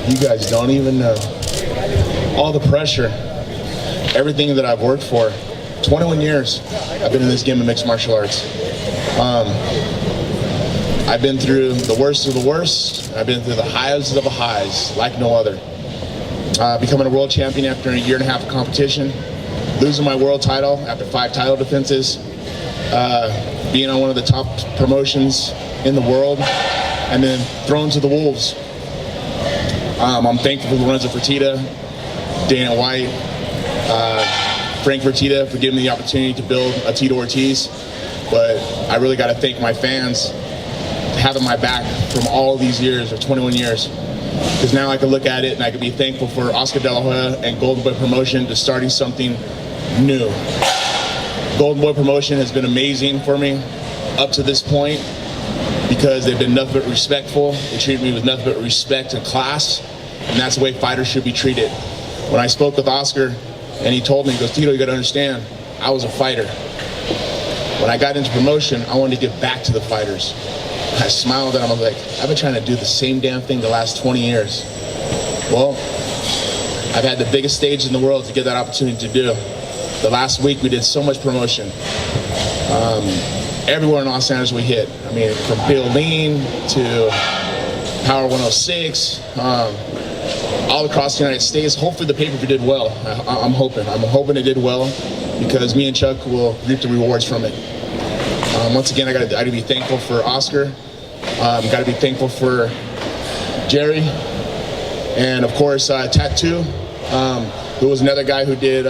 You guys don't even know. All the pressure, everything that I've worked for. 21 years I've been in this game of mixed martial arts. I've been through the worst of the worst. I've been through the highs of the highs like no other. Becoming a world champion after a year and a half of competition, losing my world title after 5 title defenses, being on one of the top promotions in the world, and then thrown to the wolves. I'm thankful for the runs of Fertitta, Dana White, Frank Fertitta for giving me the opportunity to build a Tito Ortiz. But I really got to thank my fans for having my back from all these years, or 21 years. Because now I can look at it and I can be thankful for Oscar De La Hoya and Golden Boy Promotion to starting something new. Golden Boy Promotion has been amazing for me up to this point because they've been nothing but respectful. They treated me with nothing but respect and class, and that's the way fighters should be treated. When I spoke with Oscar and he told me, he goes, Tito, you got to understand, I was a fighter. When I got into promotion, I wanted to give back to the fighters. I smiled and I was like, I've been trying to do the same damn thing the last 20 years. Well, I've had the biggest stage in the world to get that opportunity to do. The last week we did so much promotion. Everywhere in Los Angeles we hit. I mean, from Bill-Lean to Power 106, all across the United States. Hopefully the pay-per-view did well. I'm hoping it did well because me and Chuck will reap the rewards from it. Once again, I got to be thankful for Oscar. Got to be thankful for Jerry, and of course Tattoo, who was another guy who did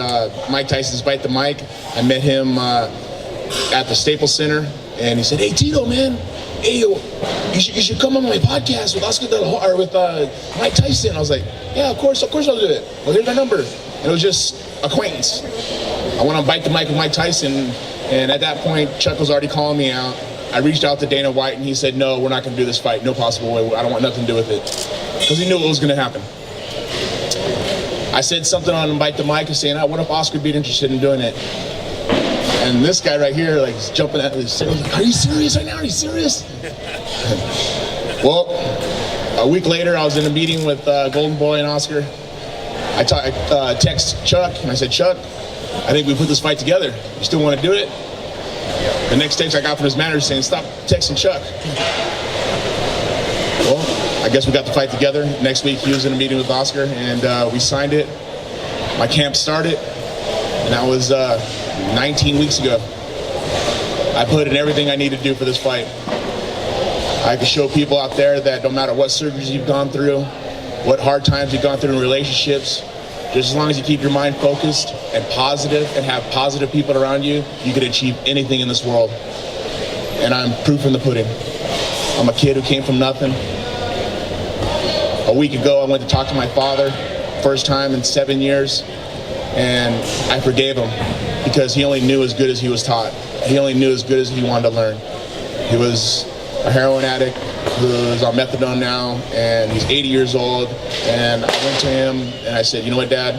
Mike Tyson's Bite the Mic. I met him at the Staples Center, and he said, "Hey Tito, man, hey, you should come on my podcast with Oscar De La Hoya, or with Mike Tyson." I was like, "Yeah, of course I'll do it." Well, here's my number, and it was just acquaintance. I went on Bite the Mic with Mike Tyson. And at that point, Chuck was already calling me out. I reached out to Dana White, and he said, no, we're not going to do this fight. No possible way. I don't want nothing to do with it. Because he knew what was going to happen. I said something on Bite the Mic saying, what if Oscar would be interested in doing it? And this guy right here, like, is jumping at me. Like, are you serious right now? Are you serious? Well, a week later, I was in a meeting with Golden Boy and Oscar. I text Chuck, and I said, Chuck, I think we put this fight together. You still want to do it? The next text I got from his manager saying, stop texting Chuck. Well, I guess we got the fight together. Next week he was in a meeting with Oscar, and we signed it. My camp started, and that was 19 weeks ago. I put in everything I need to do for this fight. I can show people out there that no matter what surgeries you've gone through, what hard times you've gone through in relationships, just as long as you keep your mind focused and positive and have positive people around you, you can achieve anything in this world. And I'm proof in the pudding. I'm a kid who came from nothing. A week ago, I went to talk to my father, first time in 7 years, and I forgave him because he only knew as good as he was taught. He only knew as good as he wanted to learn. He was a heroin addict who's on methadone now, and he's 80 years old. And I went to him and I said, you know what, Dad?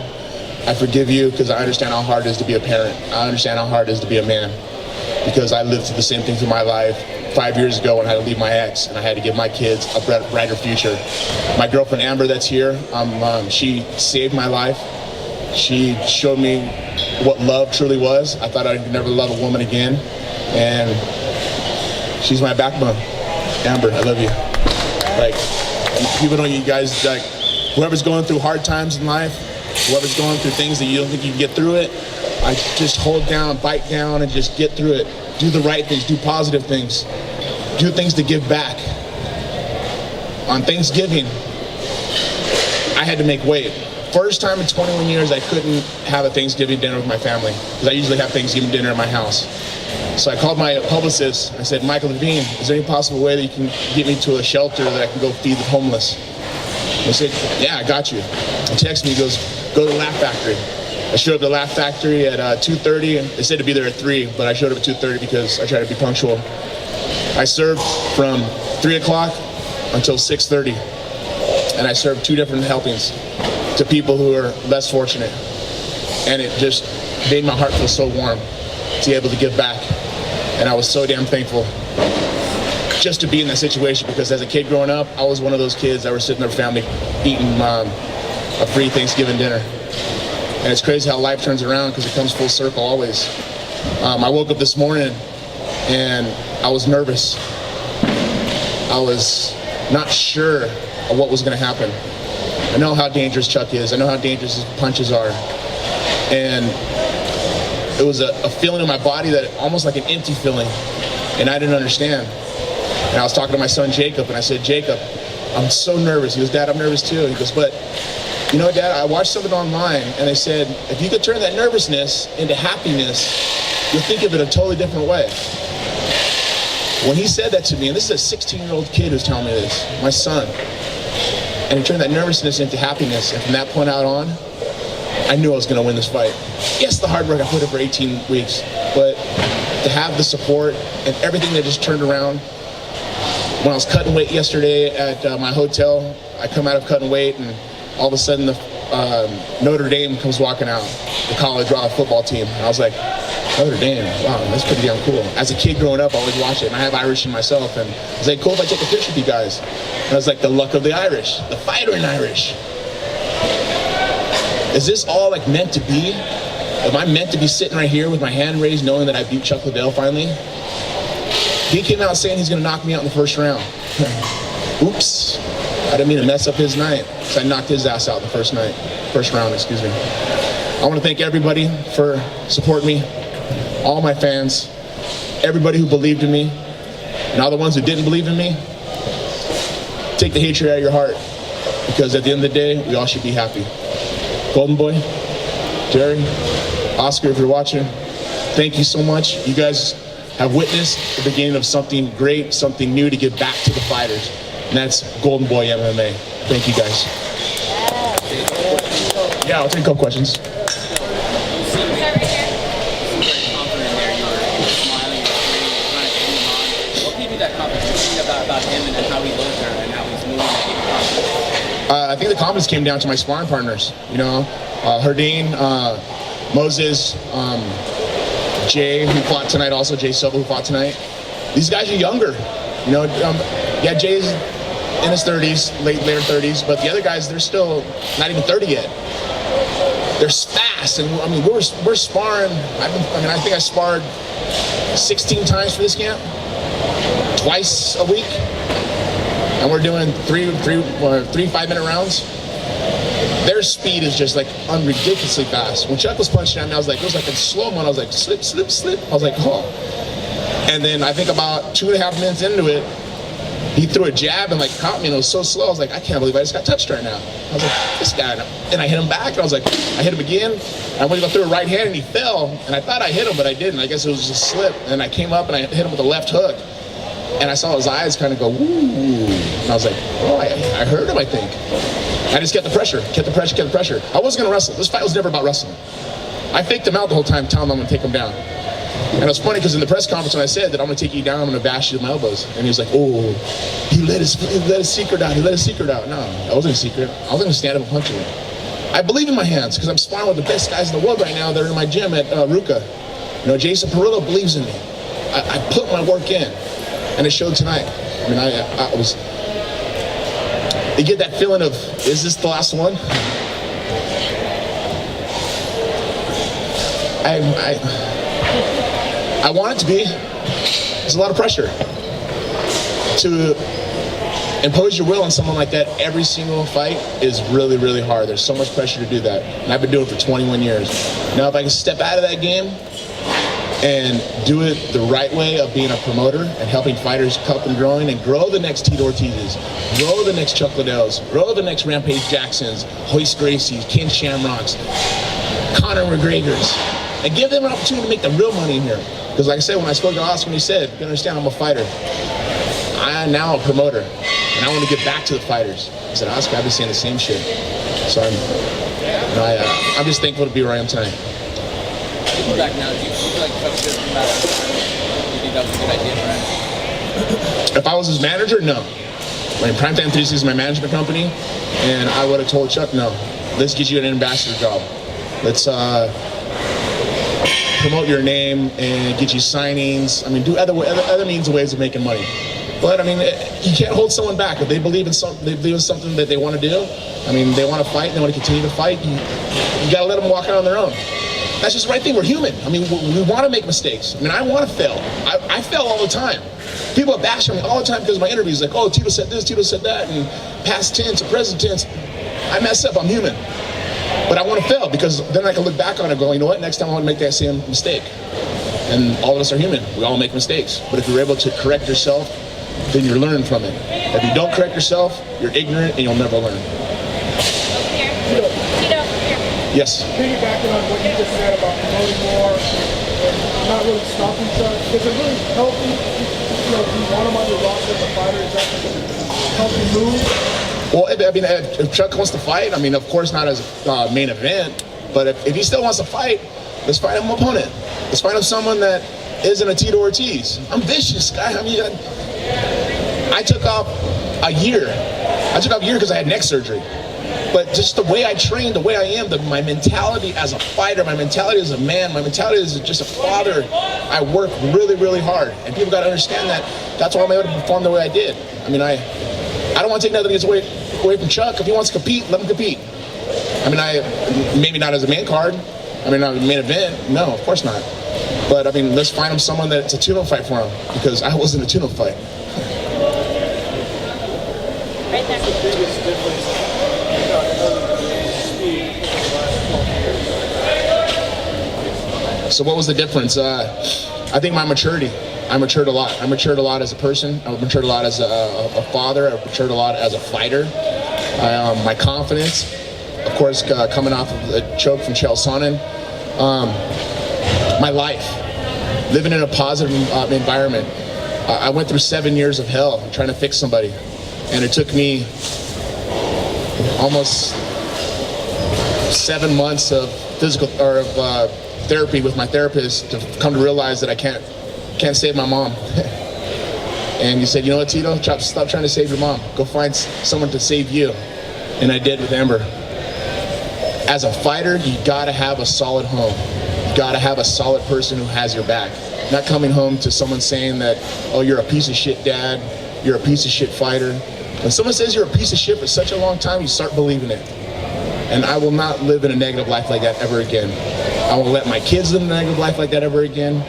I forgive you because I understand how hard it is to be a parent. I understand how hard it is to be a man because I lived through the same thing through my life 5 years ago when I had to leave my ex and I had to give my kids a brighter future. My girlfriend Amber that's here, she saved my life. She showed me what love truly was. I thought I'd never love a woman again, and she's my backbone. Amber, I love you. Like, people know you guys, like, whoever's going through hard times in life, whoever's going through things that you don't think you can get through it, I just hold down, bite down, and just get through it. Do the right things, do positive things, do things to give back. On Thanksgiving, I had to make weight. First time in 21 years I couldn't have a Thanksgiving dinner with my family because I usually have Thanksgiving dinner at my house. So I called my publicist. I said, Michael Levine, is there any possible way that you can get me to a shelter that I can go feed the homeless? He said, yeah, I got you. He texted me, he goes, go to the Laugh Factory. I showed up at the Laugh Factory at 2:30. They said to be there at 3, but I showed up at 2:30 because I try to be punctual. I served from 3 o'clock until 6:30, and I served 2 different helpings to people who are less fortunate. And it just made my heart feel so warm to be able to give back. And I was so damn thankful. just to be in that situation, because as a kid growing up, I was one of those kids that were sitting in their family eating a free Thanksgiving dinner. And it's crazy how life turns around, because it comes full circle always. I woke up this morning and I was nervous. I was not sure of what was going to happen. I know how dangerous Chuck is. I know how dangerous his punches are. And it was a feeling in my body that almost like an empty feeling, and I didn't understand. And I was talking to my son Jacob, and I said, Jacob, I'm so nervous. He goes, Dad, I'm nervous too. He goes, but you know, Dad, I watched something online, and they said, if you could turn that nervousness into happiness, you'll think of it a totally different way. When he said that to me, and this is a 16-year-old kid who's telling me this, my son, and he turned that nervousness into happiness, and from that point out on, I knew I was going to win this fight. Yes, the hard work I put in for 18 weeks, but to have the support and everything that just turned around. When I was cutting weight yesterday at my hotel, I come out of cutting weight, and all of a sudden the Notre Dame comes walking out, the college football team. And I was like, Notre Dame, wow, that's pretty damn cool. As a kid growing up, I always watch it, and I have Irish in myself, and I was like, cool if I take a picture with you guys. And I was like, the luck of the Irish, the fighter in Irish. Is this all like meant to be? Am I meant to be sitting right here with my hand raised knowing that I beat Chuck Liddell finally? He came out saying he's going to knock me out in the first round. Oops. I didn't mean to mess up his night. So I knocked his ass out in the first round, excuse me. I want to thank everybody for supporting me, all my fans, everybody who believed in me, and all the ones who didn't believe in me. Take the hatred out of your heart, because at the end of the day, we all should be happy. Golden Boy, Jerry, Oscar, if you're watching, thank you so much. You guys have witnessed the beginning of something great, something new to give back to the fighters, and that's Golden Boy MMA. Thank you guys. Yeah, I'll take a couple questions. About him and how he lives there and how he's moving I think the confidence came down to my sparring partners. You know, Herdine, Moses, Jay, who fought tonight, also Jay Silva, who fought tonight. These guys are younger. You know, yeah, Jay's in his 30s, later 30s, but the other guys, they're still not even 30 yet. They're fast, and I mean, we're sparring. I think I sparred 16 times for this camp, twice a week, and we're doing three 5-minute rounds. Their speed is just like ridiculously fast. When Chuck was punching at me, I was like, it was like in slow-mo, and I was like, slip, slip, slip. I was like, oh. And then I think about 2.5 minutes into it, he threw a jab and like caught me, and it was so slow. I was like, I can't believe I just got touched right now. I was like, this guy. And I hit him back, and I was like, I hit him again. And I went to go through a right hand, and he fell. And I thought I hit him, but I didn't. I guess it was just a slip. And I came up, and I hit him with a left hook. And I saw his eyes kind of go, woo. And I was like, oh, I heard him, I think. I just kept the pressure. I wasn't going to wrestle. This fight was never about wrestling. I faked him out the whole time, telling him I'm going to take him down. And it was funny because in the press conference when I said that I'm going to take you down, I'm going to bash you with my elbows. And he was like, oh, he let his secret out. No, that wasn't a secret. I was going to stand up and punch him. I believe in my hands because I'm sparring with the best guys in the world right now. They're in my gym at Ruka. You know, Jason Perillo believes in me. I put my work in, and it showed tonight. I mean, I was... You get that feeling of, is this the last one? I want it to be. There's a lot of pressure to impose your will on someone like that. Every single fight is really, really hard. There's so much pressure to do that, and I've been doing it for 21 years. Now, if I can step out of that game and do it the right way of being a promoter and helping fighters cup and growing and grow the next Tito Ortizes, grow the next Chuck Liddells, grow the next Rampage Jacksons, Hoist Gracies, Ken Shamrocks, Conor McGregors, and give them an opportunity to make the real money in here. Because like I said, when I spoke to Oscar, he said, you understand, I'm a fighter. I am now a promoter, and I want to give back to the fighters. I said, Oscar, I've been saying the same shit. So I'm just thankful to be where I am tonight. Back now, do you feel like Chuck should come back? Do you think that was a good idea for him? If I was his manager, no. I mean, Primetime 360 is my management company, and I would have told Chuck, no, let's get you an ambassador job. Let's promote your name and get you signings. I mean, do other means and ways of making money. But I mean, you can't hold someone back if they believe in something. They believe in something that they want to do. I mean, they want to fight. They want to continue to fight. You got to let them walk out on their own. That's just the right thing. We're human. I mean, we want to make mistakes. I mean, I want to fail. I fail all the time. People bash on me all the time because of my interviews. Like, oh, Tito said this, Tito said that, and past tense, present tense. I mess up. I'm human. But I want to fail because then I can look back on it and go, you know what? Next time I want to make that same mistake. And all of us are human. We all make mistakes. But if you're able to correct yourself, then you're learning from it. If you don't correct yourself, you're ignorant and you'll never learn. Tito, here. Yes. Piggybacking on what you just said about promoting more and not really stopping Chuck, is it really healthy? You know, you want him on your roster as a fighter? Is that a healthy move? Well, I mean, if Chuck wants to fight, I mean, of course not as a main event, but if he still wants to fight, let's fight him an opponent. Let's fight him someone that isn't a Tito Ortiz. I'm vicious, guy. I mean, I took off a year. I took off a year because I had neck surgery. But just the way I train, the way I am, my mentality as a fighter, my mentality as a man, my mentality as just a father, I work really, really hard. And people got to understand that. That's why I'm able to perform the way I did. I mean, I don't want to take nothing away from Chuck. If he wants to compete, let him compete. I mean, maybe not as a main card. I mean, not a main event. No, of course not. But, I mean, let's find him someone that's a tune-up fight for him. Because I wasn't a tune-up fight. Right there. The biggest difference So what was the difference? I think my maturity. I matured a lot. I matured a lot as a person. I matured a lot as a father. I matured a lot as a fighter. My confidence, of course, coming off of a choke from Chael Sonnen. My life, living in a positive environment. I went through 7 years of hell trying to fix somebody. And it took me almost 7 months of therapy with my therapist to come to realize that I can't save my mom. And you said, you know what, Tito, stop trying to save your mom. Go find someone to save you. And I did with Amber. As a fighter, you gotta have a solid home. You gotta have a solid person who has your back. Not coming home to someone saying that, oh, you're a piece of shit dad, you're a piece of shit fighter. When someone says you're a piece of shit for such a long time, you start believing it. And I will not live in a negative life like that ever again. I won't let my kids live in a negative life like that ever again.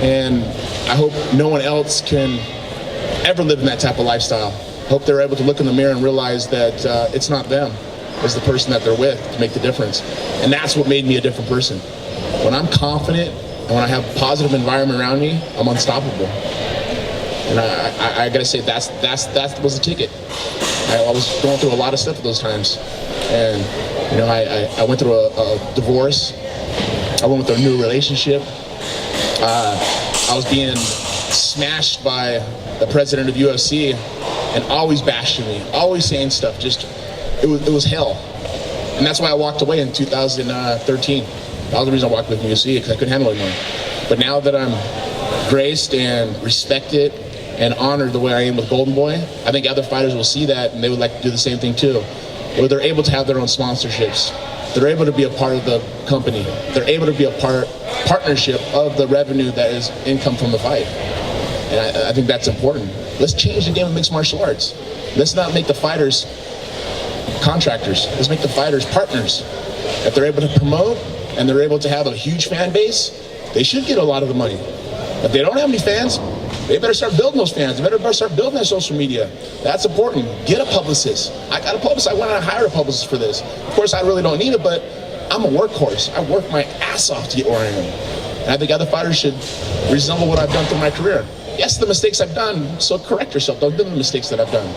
And I hope no one else can ever live in that type of lifestyle. Hope they're able to look in the mirror and realize that it's not them, it's the person that they're with to make the difference. And that's what made me a different person. When I'm confident and when I have a positive environment around me, I'm unstoppable. And I gotta say, that was the ticket. I was going through a lot of stuff at those times. And you know, I went through a divorce. I went with a new relationship. I was being smashed by the president of UFC and always bashing me, always saying stuff. Just, it was hell. And that's why I walked away in 2013. That was the reason I walked away from UFC, because I couldn't handle it anymore. But now that I'm graced and respected and honored the way I am with Golden Boy, I think other fighters will see that and they would like to do the same thing too. Where they're able to have their own sponsorships. They're able to be a part of the company. They're able to be a partnership of the revenue that is income from the fight. And I think that's important. Let's change the game of mixed martial arts. Let's not make the fighters contractors. Let's make the fighters partners. If they're able to promote and they're able to have a huge fan base, they should get a lot of the money. If they don't have any fans, they better start building those fans. They better start building their social media. That's important. Get a publicist. I got a publicist. I went and hired a publicist for this. Of course, I really don't need it, but I'm a workhorse. I work my ass off to get where I am. And I think other fighters should resemble what I've done through my career. Yes, the mistakes I've done, so correct yourself. Don't do the mistakes that I've done.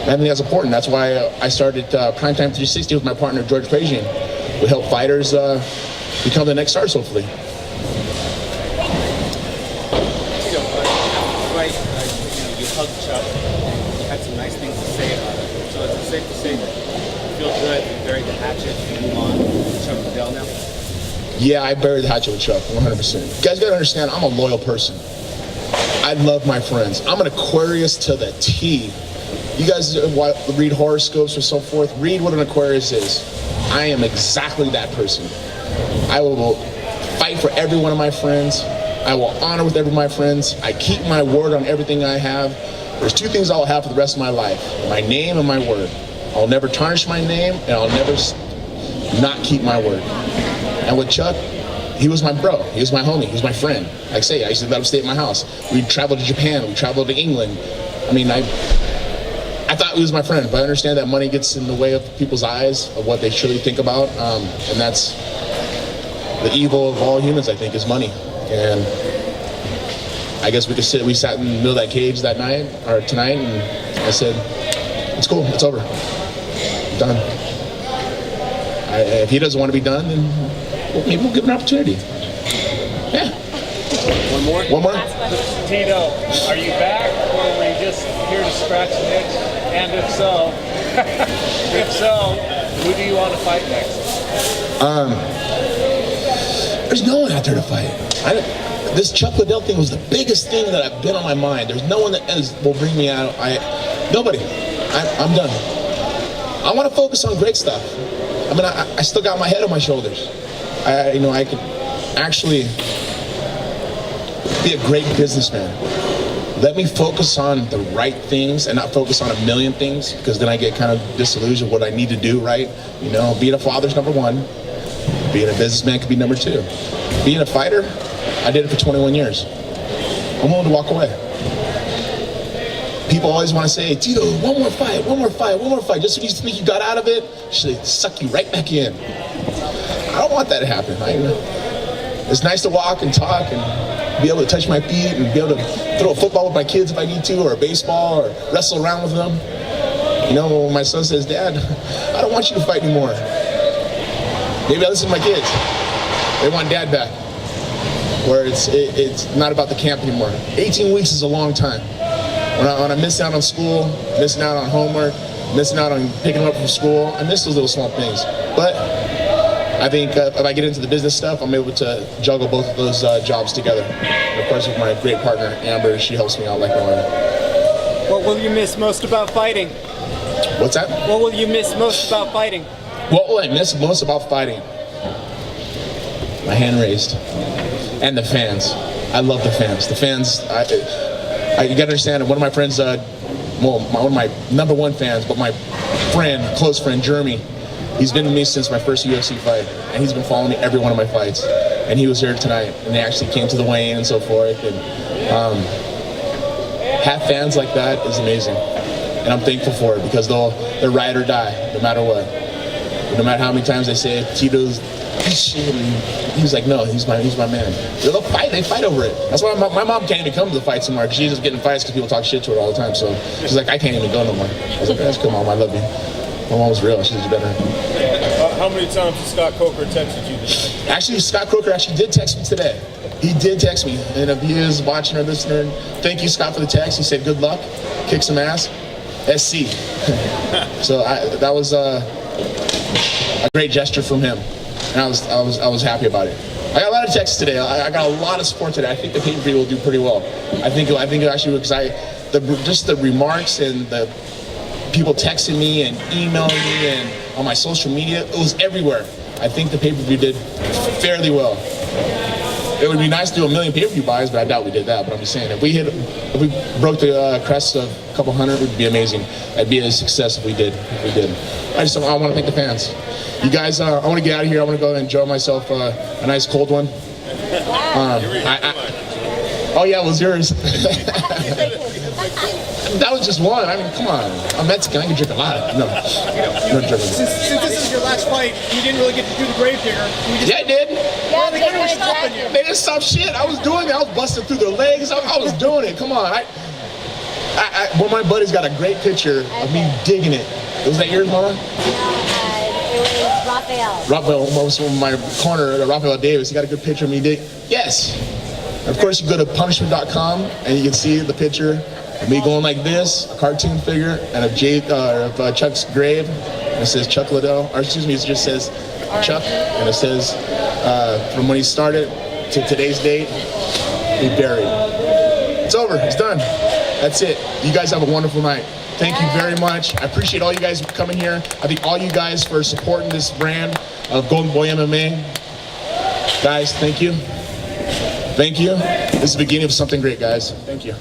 And I think that's important. That's why I started Primetime 360 with my partner, George Pajian. We help fighters become the next stars, hopefully. You hugged Chuck. You had some nice things to say about it. So is it safe to say that you feel good and bury the hatchet and move on with Chuck Liddell now? Yeah, I buried the hatchet with Chuck, 100%. You guys gotta understand, I'm a loyal person. I love my friends. I'm an Aquarius to the T. You guys read horoscopes or so forth, read what an Aquarius is. I am exactly that person. I will fight for every one of my friends. I will honor with every one of my friends. I keep my word on everything I have. There's two things I'll have for the rest of my life: my name and my word. I'll never tarnish my name, and I'll never not keep my word. And with Chuck, he was my bro. He was my homie. He was my friend. Like I say, I used to let him stay at my house. We'd travel to Japan. We'd travel to England. I mean, I thought he was my friend, but I understand that money gets in the way of people's eyes of what they truly think about, and that's the evil of all humans, I think, is money. And I guess we sat in the middle of that cage that night, or tonight, and I said, it's cool, it's over. I'm done. If he doesn't want to be done, then maybe we'll give him an opportunity. Yeah. One more? Tito, are you back, or were you just here to scratch an itch? And if so, who do you want to fight next? There's no one out there to fight. This Chuck Liddell thing was the biggest thing that I've been on my mind. There's no one that will bring me out. Nobody. I'm done. I want to focus on great stuff. I mean, I still got my head on my shoulders. I could actually be a great businessman. Let me focus on the right things and not focus on a million things, because then I get kind of disillusioned with what I need to do, right? Being a father's number one. Being a businessman could be number two. Being a fighter, I did it for 21 years. I'm willing to walk away. People always want to say, Tito, one more fight. Just when you think you got out of it, should suck you right back in. I don't want that to happen. It's nice to walk and talk and be able to touch my feet and be able to throw a football with my kids if I need to, or a baseball, or wrestle around with them. When my son says, Dad, I don't want you to fight anymore. Maybe I listen to my kids. They want Dad back. Where it's not about the camp anymore. 18 weeks is a long time. When I miss out on school, missing out on homework, missing out on picking them up from school, I miss those little small things. But I think if I get into the business stuff, I'm able to juggle both of those jobs together. And of course, with my great partner, Amber, she helps me out like no other. What will you miss most about fighting? What's that? What will you miss most about fighting? What will I miss most about fighting? My hand raised. And the fans. I love the fans. The fans, you gotta understand, one of my friends, one of my number one fans, but my close friend, Jeremy, he's been with me since my first UFC fight, and he's been following me every one of my fights. And he was here tonight, and they actually came to the weigh-in and so forth. And have fans like that is amazing, and I'm thankful for it, because they're ride or die, no matter what. No matter how many times they say Tito's, he's like, no, he's my man. They'll fight. They fight over it. That's why my mom can't even come to the fights anymore, because she's just getting fights because people talk shit to her all the time. So she's like, I can't even go no more. I was like, that's cool, Mom. I love you. My mom was real. She's better. How many times has Scott Coker texted you today? Actually, Scott Coker did text me today. He did text me, and if he is watching or listening, thank you, Scott, for the text. He said, good luck, kick some ass, SC. So that was a great gesture from him, and I was happy about it. I got a lot of texts today. I got a lot of support today. I think the pay-per-view will do pretty well. I think it actually, because just the remarks and the people texting me and emailing me and on my social media, it was everywhere. I think the pay-per-view did fairly well. It would be nice to do 1 million pay-per-view buys, but I doubt we did that. But I'm just saying, if we broke the crest of a couple hundred, it would be amazing. It'd be a success if we did. I want to thank the fans. You guys, I want to get out of here. I want to go and enjoy myself a nice cold one. Oh yeah, it was yours. That was just one. I mean, come on. I'm Mexican. I can drink a lot. No drinking. Since this is your last fight, you didn't really get to do the grave digger. Yeah, I did. Yeah, They kind of were stopping you. They didn't stop shit. I was doing it. I was busting through their legs. I was doing it. Come on. One of my buddies got a great picture of me digging it. Was that yours, Mama? It was Raphael. Raphael was from my corner, Raphael Davis. He got a good picture of me digging. Yes. Of course, you go to punishment.com and you can see the picture of me going like this, a cartoon figure, and of Chuck's grave. And it says Chuck Liddell, or excuse me, it just says Chuck, and it says from when he started to today's date, he buried. It's over. It's done. That's it. You guys have a wonderful night. Thank you very much. I appreciate all you guys for coming here. I thank all you guys for supporting this brand of Golden Boy MMA. Guys, thank you. Thank you. This is the beginning of something great, guys. Thank you.